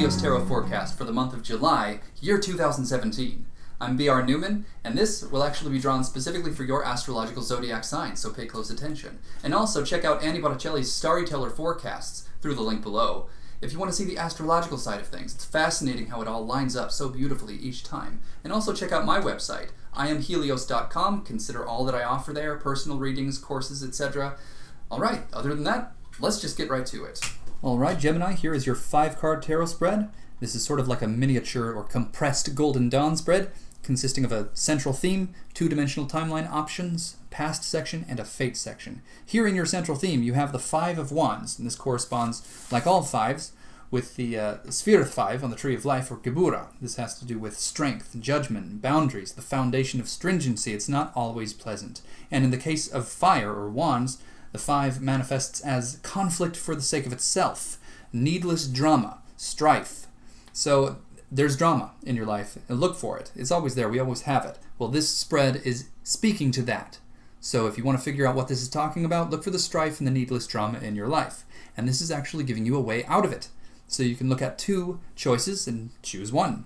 HELIOS Tarot Forecast for the month of July, year 2017. I'm B.R. Newman, and this will actually be drawn specifically for your astrological zodiac sign, so pay close attention. And also check out Botticelli's Starry Teller Forecasts through the link below. If you want to see the astrological side of things, it's fascinating how it all lines up so beautifully each time. And also check out my website, IamHelios.com. Consider all that I offer there, personal readings, courses, etc. Alright, other than that, let's just get right to it. Alright, Gemini, here is your 5-card tarot spread. This is sort of like a miniature or compressed Golden Dawn spread, consisting of a central theme, 2-dimensional timeline options, past section, and a fate section. Here in your central theme, you have the 5 of Wands, and this corresponds, like all 5s, with the Sphere 5 on the Tree of Life, or Gebura. This has to do with strength, judgment, boundaries, the foundation of stringency. It's not always pleasant. And in the case of fire, or Wands, the 5 manifests as conflict for the sake of itself, needless drama, strife. So there's drama in your life, and look for it. It's always there. We always have it. Well, this spread is speaking to that. So if you want to figure out what this is talking about, look for the strife and the needless drama in your life. And this is actually giving you a way out of it. So you can look at 2 choices and choose one.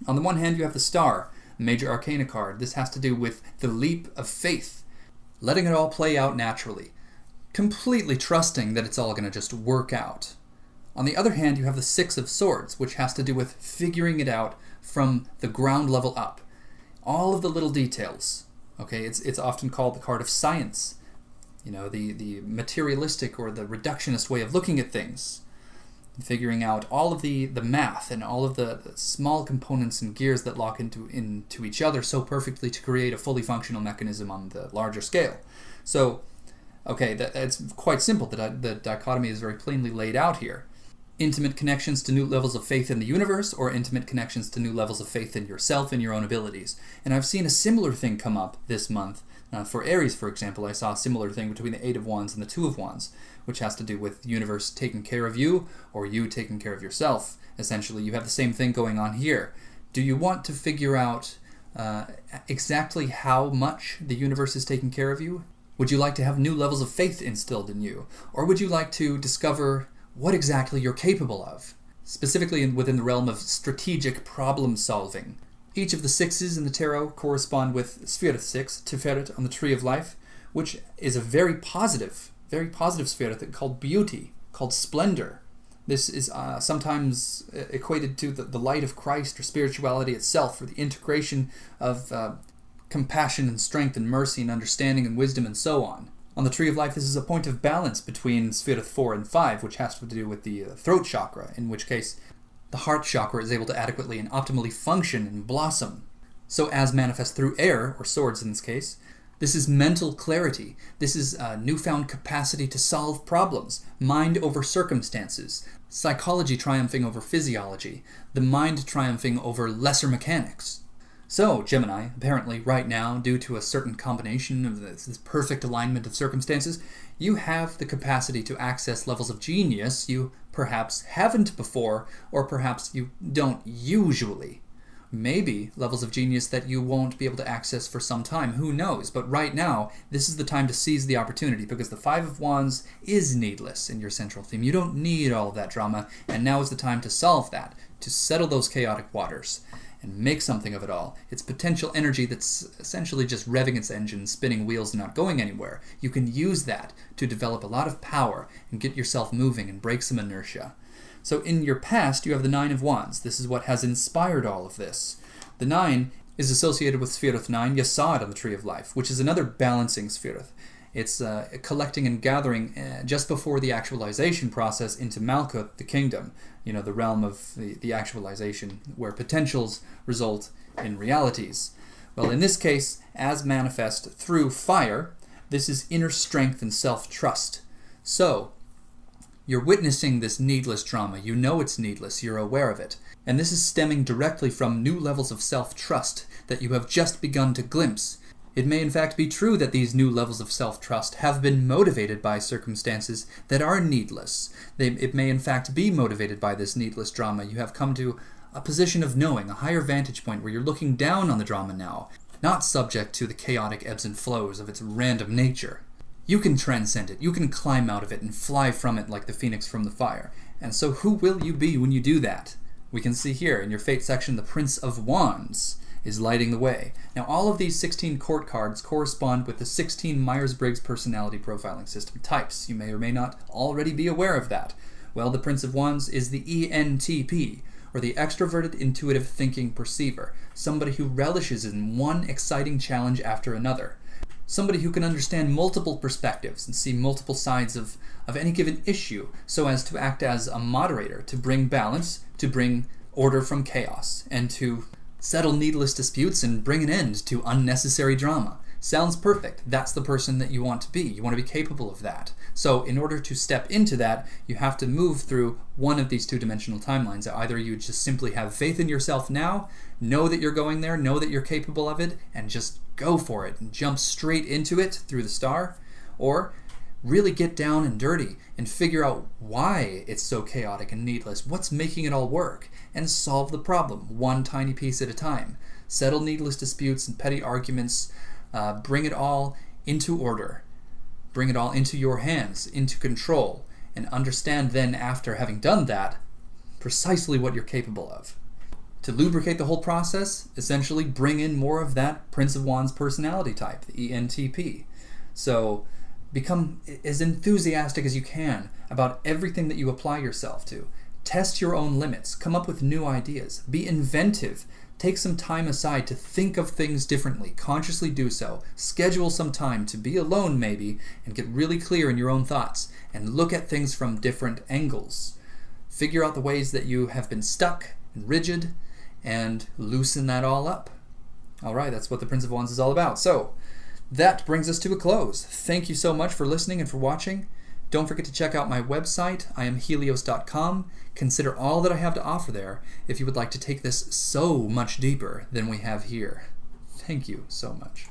On the one hand, you have the Star, Major Arcana card. This has to do with the leap of faith, letting it all play out naturally, completely trusting that it's all going to just work out. On the other hand, you have the 6 of Swords, which has to do with figuring it out from the ground level up. All of the little details. Okay, it's often called the card of science. You know, the materialistic or the reductionist way of looking at things. Figuring out all of the math and all of the small components and gears that lock into each other so perfectly to create a fully functional mechanism on the larger scale. So, okay, that's quite simple. The dichotomy is very plainly laid out here. Intimate connections to new levels of faith in the universe, or intimate connections to new levels of faith in yourself and your own abilities. And I've seen a similar thing come up this month. For Aries, for example, I saw a similar thing between the 8 of Wands and the 2 of Wands, which has to do with the universe taking care of you, or you taking care of yourself. Essentially, you have the same thing going on here. Do you want to figure out exactly how much the universe is taking care of you? Would you like to have new levels of faith instilled in you? Or would you like to discover what exactly you're capable of, specifically within the realm of strategic problem solving? Each of the 6s in the tarot correspond with Sphere 6, Tiferet on the Tree of Life, which is a very positive sphere called beauty, called splendor. This is sometimes equated to the light of Christ or spirituality itself, or the integration of compassion and strength and mercy and understanding and wisdom and so on. On the Tree of Life, this is a point of balance between Sphere 4 and 5, which has to do with the throat chakra, in which case the heart chakra is able to adequately and optimally function and blossom. So as manifest through air, or swords in this case, this is mental clarity. This is a newfound capacity to solve problems, mind over circumstances, psychology triumphing over physiology, the mind triumphing over lesser mechanics. So, Gemini, apparently right now, due to a certain combination of this perfect alignment of circumstances, you have the capacity to access levels of genius you perhaps haven't before, or perhaps you don't usually. Maybe levels of genius that you won't be able to access for some time, who knows? But right now, this is the time to seize the opportunity, because the 5 of Wands is needless in your central theme. You don't need all of that drama, and now is the time to solve that, to settle those chaotic waters, and make something of it all. It's potential energy that's essentially just revving its engine, spinning wheels, and not going anywhere. You can use that to develop a lot of power and get yourself moving and break some inertia. So in your past, you have the 9 of Wands. This is what has inspired all of this. The 9 is associated with Sphere 9, Yesod on the Tree of Life, which is another balancing sphere. It's collecting and gathering just before the actualization process into Malkuth, the kingdom, you know, the realm of the actualization, where potentials result in realities. Well, in this case, as manifest through fire, this is inner strength and self-trust. So, you're witnessing this needless drama. You know it's needless. You're aware of it. And this is stemming directly from new levels of self-trust that you have just begun to glimpse. It may in fact be true that these new levels of self-trust have been motivated by circumstances that are needless. It may in fact be motivated by this needless drama. You have come to a position of knowing, a higher vantage point where you're looking down on the drama now, not subject to the chaotic ebbs and flows of its random nature. You can transcend it. You can climb out of it and fly from it like the phoenix from the fire. And so who will you be when you do that? we can see here in your fate section, the Prince of Wands is lighting the way. Now, all of these 16 court cards correspond with the 16 Myers-Briggs personality profiling system types. You may or may not already be aware of that. Well, the Prince of Wands is the ENTP, or the extroverted intuitive thinking perceiver, somebody who relishes in one exciting challenge after another. Somebody who can understand multiple perspectives and see multiple sides of any given issue so as to act as a moderator, to bring balance, to bring order from chaos, and to settle needless disputes and bring an end to unnecessary drama. Sounds perfect. That's the person that you want to be. You want to be capable of that. So in order to step into that, you have to move through one of these two-dimensional timelines. Either you just simply have faith in yourself now, know that you're going there, know that you're capable of it, and just go for it and jump straight into it through the star, or really get down and dirty and figure out why it's so chaotic and needless, what's making it all work, and solve the problem one tiny piece at a time. Settle needless disputes and petty arguments, bring it all into order, bring it all into your hands, into control, and understand then, after having done that, precisely what you're capable of. To lubricate the whole process, essentially bring in more of that Prince of Wands personality type, the ENTP. So become as enthusiastic as you can about everything that you apply yourself to. Test your own limits. Come up with new ideas. Be inventive. Take some time aside to think of things differently. Consciously do so. Schedule some time to be alone maybe and get really clear in your own thoughts and look at things from different angles. Figure out the ways that you have been stuck and rigid and loosen that all up. All right, that's what the Prince of Wands is all about. So that brings us to a close. Thank you so much for listening and for watching. Don't forget to check out my website. I am HELIOS.com. Consider all that I have to offer there if you would like to take this so much deeper than we have here. Thank you so much.